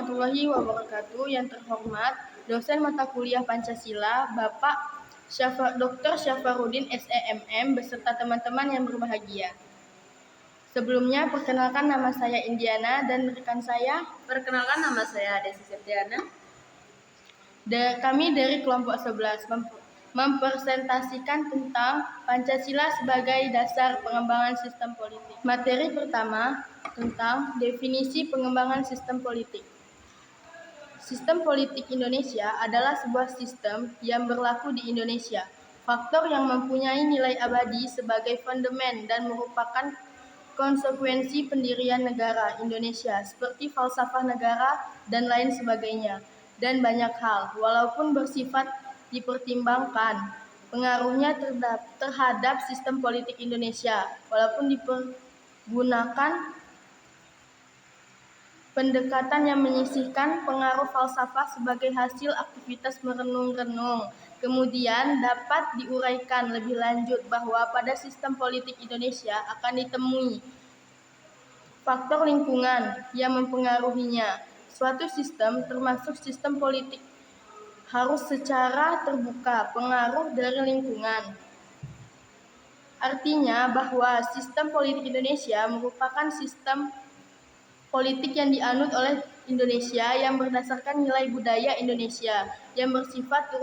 warahmatullahi wabarakatuh. Yang terhormat dosen mata kuliah Pancasila, Bapak Dr. Syafarudin SEMM beserta teman-teman yang berbahagia. Sebelumnya, perkenalkan nama saya Indiana dan rekan saya. Perkenalkan, nama saya Desi Septiana. Kami dari kelompok 11 mempresentasikan tentang Pancasila sebagai dasar pengembangan sistem politik. Materi pertama tentang definisi pengembangan sistem politik. Sistem politik Indonesia adalah sebuah sistem yang berlaku di Indonesia. Faktor yang mempunyai nilai abadi sebagai fondamen dan merupakan konsekuensi pendirian negara Indonesia seperti falsafah negara dan lain sebagainya. Dan banyak hal, walaupun bersifat dipertimbangkan pengaruhnya terhadap sistem politik Indonesia, walaupun dipergunakan pendekatan yang menyisihkan pengaruh falsafah sebagai hasil aktivitas merenung-renung. Kemudian dapat diuraikan lebih lanjut bahwa pada sistem politik Indonesia akan ditemui faktor lingkungan yang mempengaruhinya. Suatu sistem, termasuk sistem politik, harus secara terbuka pengaruh dari lingkungan. Artinya bahwa sistem politik Indonesia merupakan sistem politik yang dianut oleh Indonesia yang berdasarkan nilai budaya Indonesia yang bersifat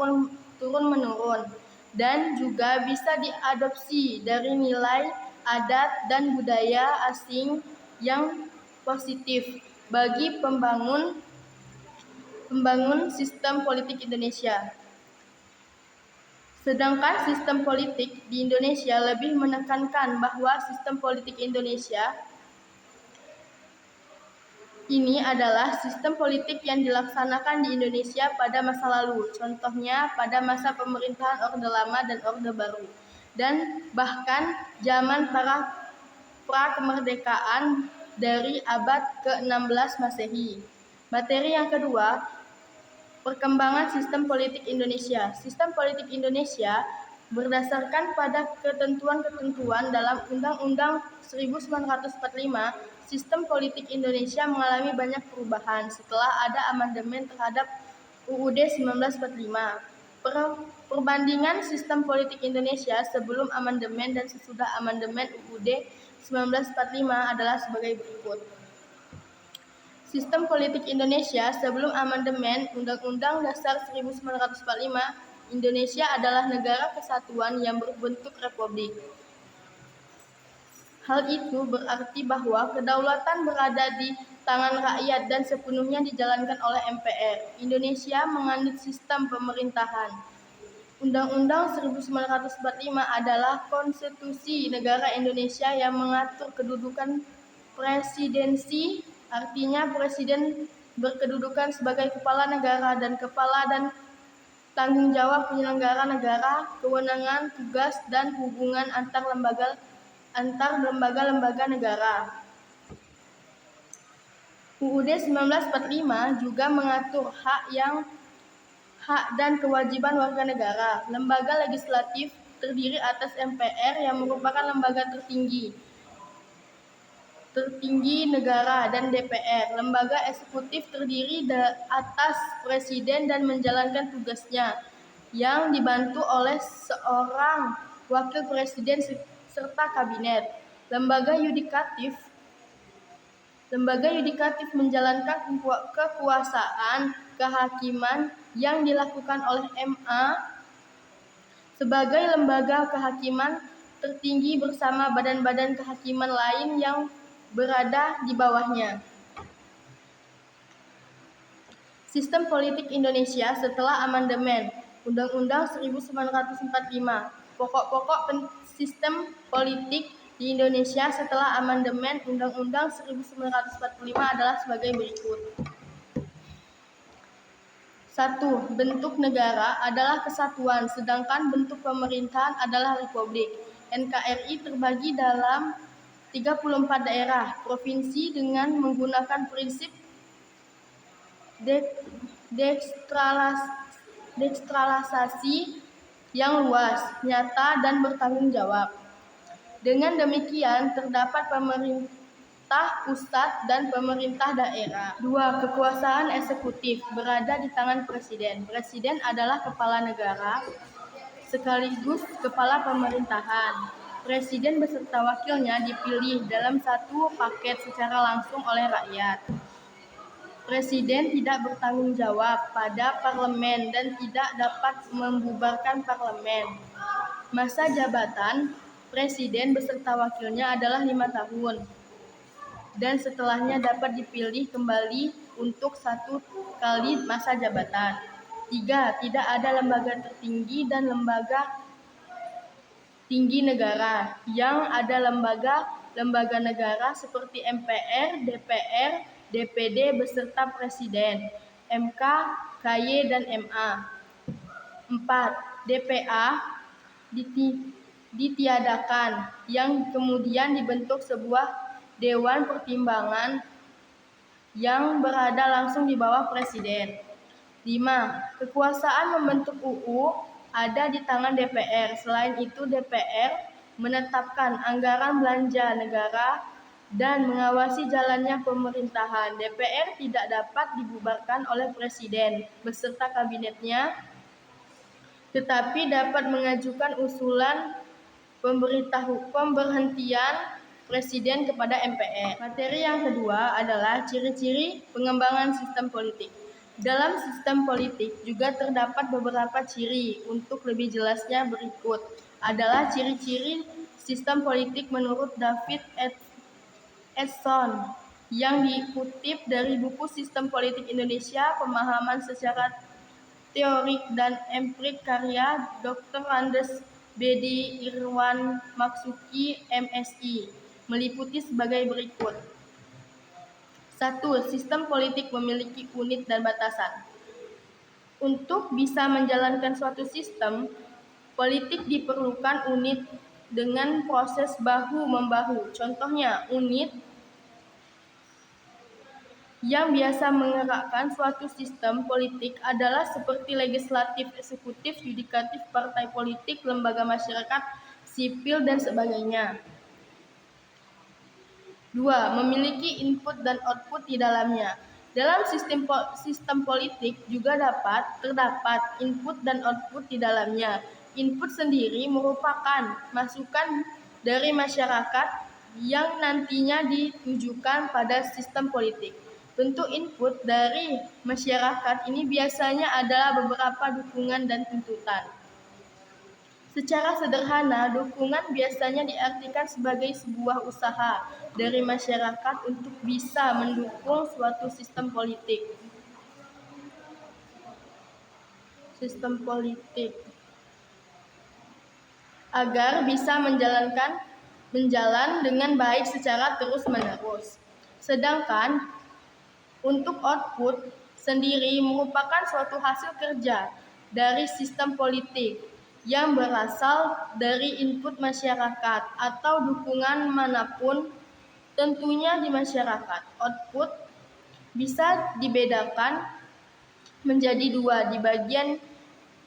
turun-menurun dan juga bisa diadopsi dari nilai adat dan budaya asing yang positif bagi pembangun sistem politik Indonesia. Sedangkan sistem politik di Indonesia lebih menekankan bahwa sistem politik Indonesia ini adalah sistem politik yang dilaksanakan di Indonesia pada masa lalu, contohnya pada masa pemerintahan Orde Lama dan Orde Baru, dan bahkan zaman pra-kemerdekaan dari abad ke-16 Masehi. Materi yang kedua, perkembangan sistem politik Indonesia. Sistem politik Indonesia berdasarkan pada ketentuan-ketentuan dalam Undang-Undang 1945, sistem politik Indonesia mengalami banyak perubahan setelah ada amandemen terhadap UUD 1945. Perbandingan sistem politik Indonesia sebelum amandemen dan sesudah amandemen UUD 1945 adalah sebagai berikut. Sistem politik Indonesia sebelum amandemen Undang-Undang Dasar 1945, Indonesia adalah negara kesatuan yang berbentuk republik. Hal itu berarti bahwa kedaulatan berada di tangan rakyat dan sepenuhnya dijalankan oleh MPR. Indonesia menganut sistem pemerintahan. Undang-Undang 1945 adalah konstitusi negara Indonesia yang mengatur kedudukan presidensi, artinya presiden berkedudukan sebagai kepala negara dan tanggung jawab penyelenggara negara, kewenangan, tugas, dan hubungan antar lembaga-lembaga negara. UUD 1945 juga mengatur hak dan kewajiban warga negara. Lembaga legislatif terdiri atas MPR yang merupakan lembaga tertinggi negara, dan DPR, lembaga eksekutif terdiri atas presiden dan menjalankan tugasnya yang dibantu oleh seorang wakil presiden serta kabinet. Lembaga yudikatif menjalankan kekuasaan kehakiman yang dilakukan oleh MA sebagai lembaga kehakiman tertinggi bersama badan-badan kehakiman lain yang berada di bawahnya. Sistem politik Indonesia setelah amandemen Undang-Undang 1945. Pokok-pokok sistem politik di Indonesia setelah amandemen Undang-Undang 1945 adalah sebagai berikut. 1. Bentuk negara adalah kesatuan, sedangkan bentuk pemerintahan adalah republik. NKRI terbagi dalam 34 daerah, provinsi dengan menggunakan prinsip desentralisasi yang luas, nyata, dan bertanggung jawab. Dengan demikian, terdapat pemerintah pusat dan pemerintah daerah. 2. Kekuasaan eksekutif berada di tangan Presiden. Presiden adalah kepala negara sekaligus kepala pemerintahan. Presiden beserta wakilnya dipilih dalam satu paket secara langsung oleh rakyat. Presiden tidak bertanggung jawab pada parlemen dan tidak dapat membubarkan parlemen. Masa jabatan Presiden beserta wakilnya adalah 5 tahun dan setelahnya dapat dipilih kembali untuk 1 kali masa jabatan. 3. Tidak ada lembaga tertinggi dan lembaga tinggi negara. Yang ada lembaga negara seperti MPR, DPR, DPD beserta Presiden, MK, KY, dan MA. 4. DPA ditiadakan, yang kemudian dibentuk sebuah Dewan Pertimbangan yang berada langsung di bawah Presiden. 5. Kekuasaan membentuk UU ada di tangan DPR. Selain itu, DPR menetapkan anggaran belanja negara dan mengawasi jalannya pemerintahan. DPR tidak dapat dibubarkan oleh Presiden beserta kabinetnya, tetapi dapat mengajukan usulan pemberhentian Presiden kepada MPR. Materi yang kedua adalah ciri-ciri pengembangan sistem politik. Dalam sistem politik juga terdapat beberapa ciri. Untuk lebih jelasnya berikut adalah ciri-ciri sistem politik menurut David Edson yang dikutip dari buku Sistem Politik Indonesia, Pemahaman Secara Teorik dan Empirik karya Dr. Andes Bedi Irwan Maksuki, MSI, meliputi sebagai berikut. 1. Sistem politik memiliki unit dan batasan. Untuk bisa menjalankan suatu sistem politik diperlukan unit dengan proses bahu-membahu. Contohnya, unit yang biasa menggerakkan suatu sistem politik adalah seperti legislatif, eksekutif, yudikatif, partai politik, lembaga masyarakat sipil, dan sebagainya. 2. Memiliki input dan output di dalamnya. Dalam sistem politik juga terdapat input dan output di dalamnya. Input sendiri merupakan masukan dari masyarakat yang nantinya ditujukan pada sistem politik. Bentuk input dari masyarakat ini biasanya adalah beberapa dukungan dan tuntutan. Secara sederhana, dukungan biasanya diartikan sebagai sebuah usaha dari masyarakat untuk bisa mendukung suatu sistem politik. Agar bisa menjalan dengan baik secara terus-menerus. Sedangkan untuk output sendiri merupakan suatu hasil kerja dari sistem politik yang berasal dari input masyarakat atau dukungan manapun, tentunya di masyarakat. Output bisa dibedakan menjadi 2 di bagian,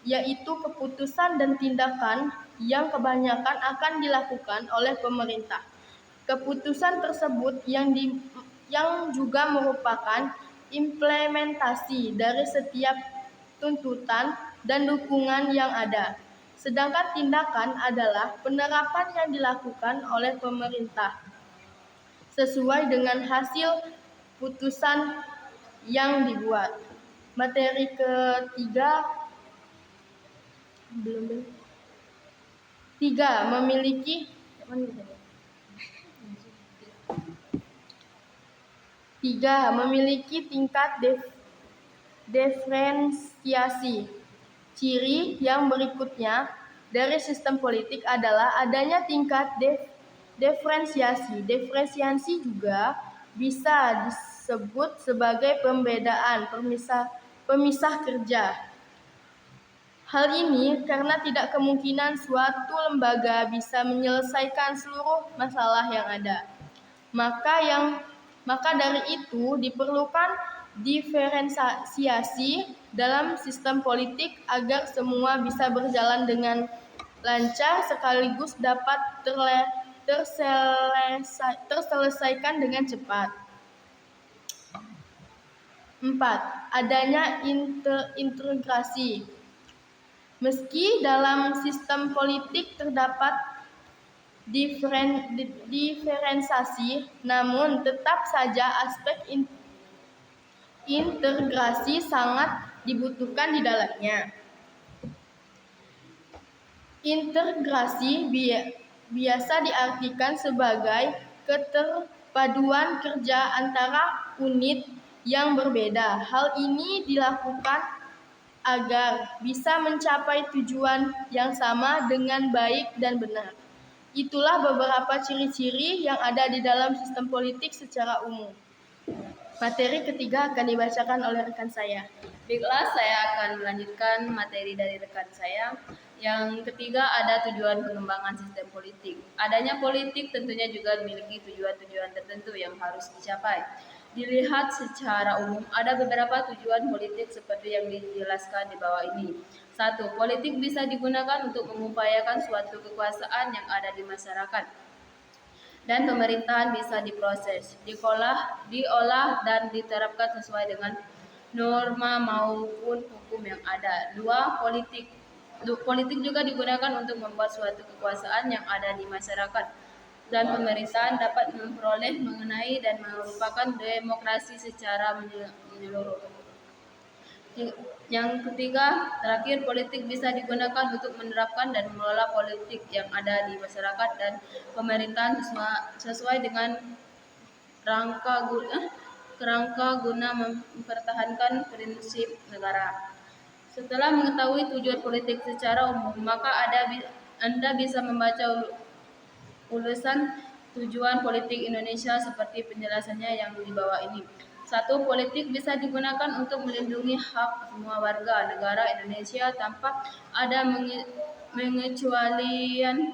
yaitu keputusan dan tindakan yang kebanyakan akan dilakukan oleh pemerintah. Keputusan tersebut yang juga merupakan implementasi dari setiap tuntutan dan dukungan yang ada. Sedangkan tindakan adalah penerapan yang dilakukan oleh pemerintah sesuai dengan hasil putusan yang dibuat. Materi ketiga 3. Memiliki tingkat diferensiasi. Ciri yang berikutnya dari sistem politik adalah adanya tingkat diferensiasi. Diferensiasi juga bisa disebut sebagai perbedaan, pemisah kerja. Hal ini karena tidak kemungkinan suatu lembaga bisa menyelesaikan seluruh masalah yang ada. Maka dari itu diperlukan diferensiasi dalam sistem politik agar semua bisa berjalan dengan lancar sekaligus dapat terselesaikan dengan cepat. 4. Adanya integrasi. Meski dalam sistem politik terdapat diferensiasi, namun tetap saja aspek integrasi sangat dibutuhkan di dalamnya. Integrasi biasa diartikan sebagai keterpaduan kerja antara unit yang berbeda. Hal ini dilakukan agar bisa mencapai tujuan yang sama dengan baik dan benar. Itulah beberapa ciri-ciri yang ada di dalam sistem politik secara umum. Materi ketiga akan dibacakan oleh rekan saya. Baiklah, saya akan melanjutkan materi dari rekan saya. Yang ketiga, ada tujuan pengembangan sistem politik. Adanya politik tentunya juga memiliki tujuan-tujuan tertentu yang harus dicapai. Dilihat secara umum, ada beberapa tujuan politik seperti yang dijelaskan di bawah ini. 1. Politik bisa digunakan untuk mengupayakan suatu kekuasaan yang ada di masyarakat. Dan pemerintahan bisa diproses, diolah dan diterapkan sesuai dengan norma maupun hukum yang ada. 2. Politik juga digunakan untuk membuat suatu kekuasaan yang ada di masyarakat dan pemerintahan dapat memperoleh mengenai dan merupakan demokrasi secara menyeluruh. Yang ketiga, terakhir, politik bisa digunakan untuk menerapkan dan mengelola politik yang ada di masyarakat dan pemerintahan sesuai dengan kerangka guna mempertahankan prinsip negara. Setelah mengetahui tujuan politik secara umum, maka Anda bisa membaca ulasan tujuan politik Indonesia seperti penjelasannya yang di bawah ini. 1. Politik bisa digunakan untuk melindungi hak semua warga negara Indonesia tanpa ada pengecualian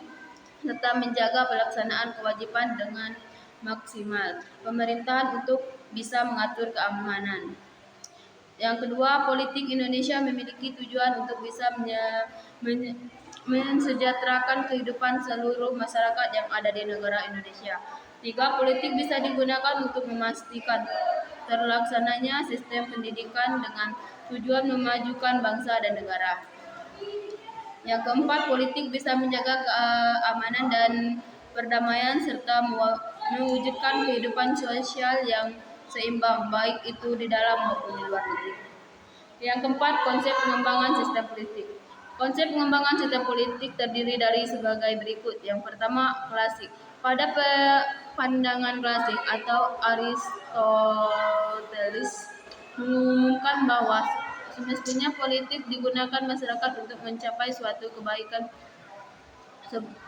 serta menjaga pelaksanaan kewajiban dengan maksimal. Pemerintahan untuk bisa mengatur keamanan. Yang kedua, politik Indonesia memiliki tujuan untuk bisa mensejahterakan kehidupan seluruh masyarakat yang ada di negara Indonesia. 3. Politik bisa digunakan untuk memastikan terlaksananya sistem pendidikan dengan tujuan memajukan bangsa dan negara. Yang keempat, politik bisa menjaga keamanan dan perdamaian serta mewujudkan kehidupan sosial yang seimbang, baik itu di dalam maupun di luar negeri. Yang keempat, konsep pengembangan sistem politik. Konsep pengembangan sistem politik terdiri dari sebagai berikut. Yang pertama, klasik. Pada pandangan klasik atau Aristoteles mengumumkan bahwa semestinya politik digunakan masyarakat untuk mencapai suatu kebaikan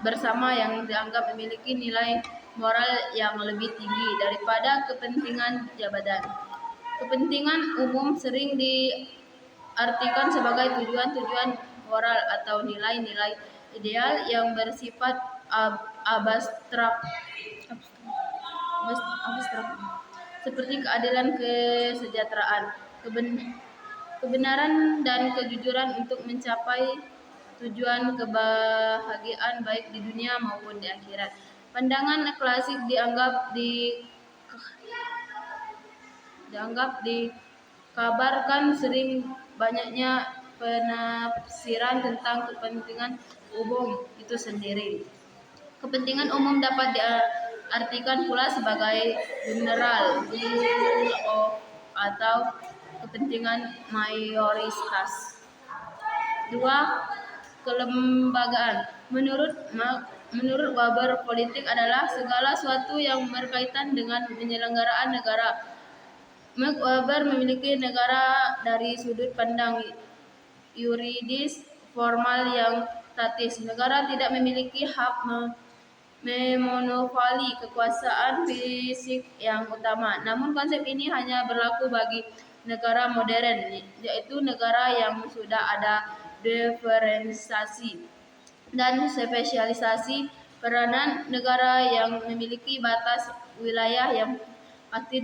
bersama yang dianggap memiliki nilai moral yang lebih tinggi daripada kepentingan jabatan. Kepentingan umum sering diartikan sebagai tujuan-tujuan moral atau nilai-nilai ideal yang bersifat abstrak seperti keadilan, kesejahteraan, kebenaran dan kejujuran untuk mencapai tujuan kebahagiaan baik di dunia maupun di akhirat. Pandangan klasik dikabarkan sering banyaknya penafsiran tentang kepentingan umum itu sendiri. Kepentingan umum dapat diartikan pula sebagai general will of atau kepentingan mayoritas. 2. Kelembagaan. Menurut Weber, politik adalah segala sesuatu yang berkaitan dengan penyelenggaraan negara. Weber memiliki negara dari sudut pandang yuridis formal yang statis. Negara tidak memiliki hak memonopoli kekuasaan fisik yang utama. Namun konsep ini hanya berlaku bagi negara modern, yaitu negara yang sudah ada diferensiasi dan spesialisasi peranan negara yang memiliki batas wilayah yang pasti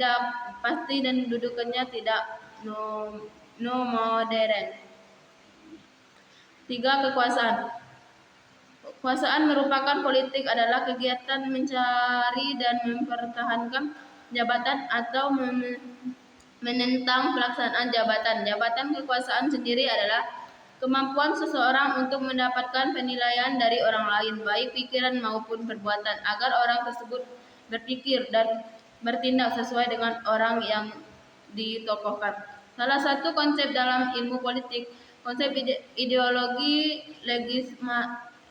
dan dudukannya tidak modern. 3. Kekuasaan. Kekuasaan merupakan politik adalah kegiatan mencari dan mempertahankan jabatan atau menentang pelaksanaan jabatan. Jabatan kekuasaan sendiri adalah kemampuan seseorang untuk mendapatkan penilaian dari orang lain, baik pikiran maupun perbuatan, agar orang tersebut berpikir dan bertindak sesuai dengan orang yang ditokohkan. Salah satu konsep dalam ilmu politik, konsep ideologi,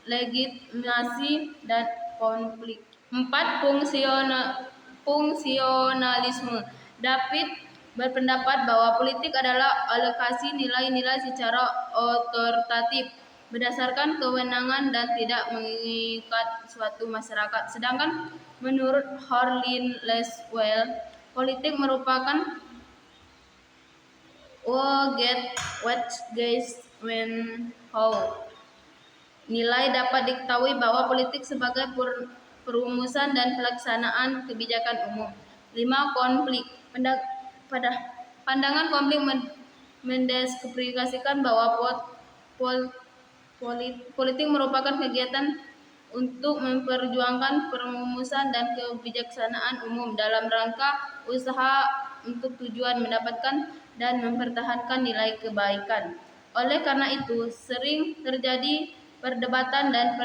legitimasi, dan konflik. 4. Fungsionalisme. David berpendapat bahwa politik adalah alokasi nilai-nilai secara otoritatif berdasarkan kewenangan dan tidak mengikat suatu masyarakat. Sedangkan menurut Horlin Laswell, politik merupakan what goes when how. Nilai dapat diketahui bahwa politik sebagai perumusan dan pelaksanaan kebijakan umum. 5. Konflik. Pandangan konflik mendeskripsikan bahwa politik merupakan kegiatan untuk memperjuangkan perumusan dan kebijaksanaan umum dalam rangka usaha untuk tujuan mendapatkan dan mempertahankan nilai kebaikan. Oleh karena itu, sering terjadi perdebatan dan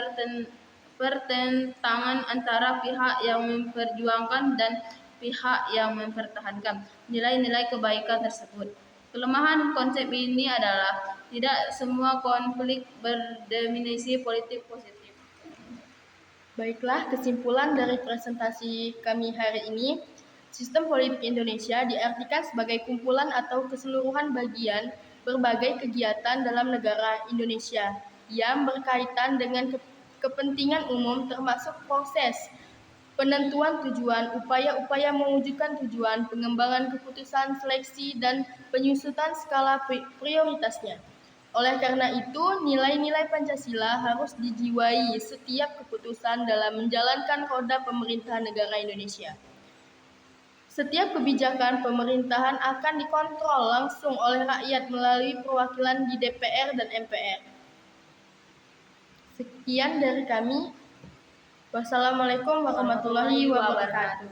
pertentangan antara pihak yang memperjuangkan dan pihak yang mempertahankan nilai-nilai kebaikan tersebut. Kelemahan konsep ini adalah tidak semua konflik berdefinisi politik positif. Baiklah, kesimpulan dari presentasi kami hari ini, sistem politik Indonesia diartikan sebagai kumpulan atau keseluruhan bagian berbagai kegiatan dalam negara Indonesia yang berkaitan dengan kepentingan umum, termasuk proses penentuan tujuan, upaya-upaya mewujudkan tujuan, pengembangan keputusan, seleksi, dan penyusutan skala prioritasnya. Oleh karena itu, nilai-nilai Pancasila harus dijiwai setiap keputusan dalam menjalankan roda pemerintahan negara Indonesia. Setiap kebijakan pemerintahan akan dikontrol langsung oleh rakyat melalui perwakilan di DPR dan MPR. Sekian dari kami. Wassalamualaikum warahmatullahi wabarakatuh.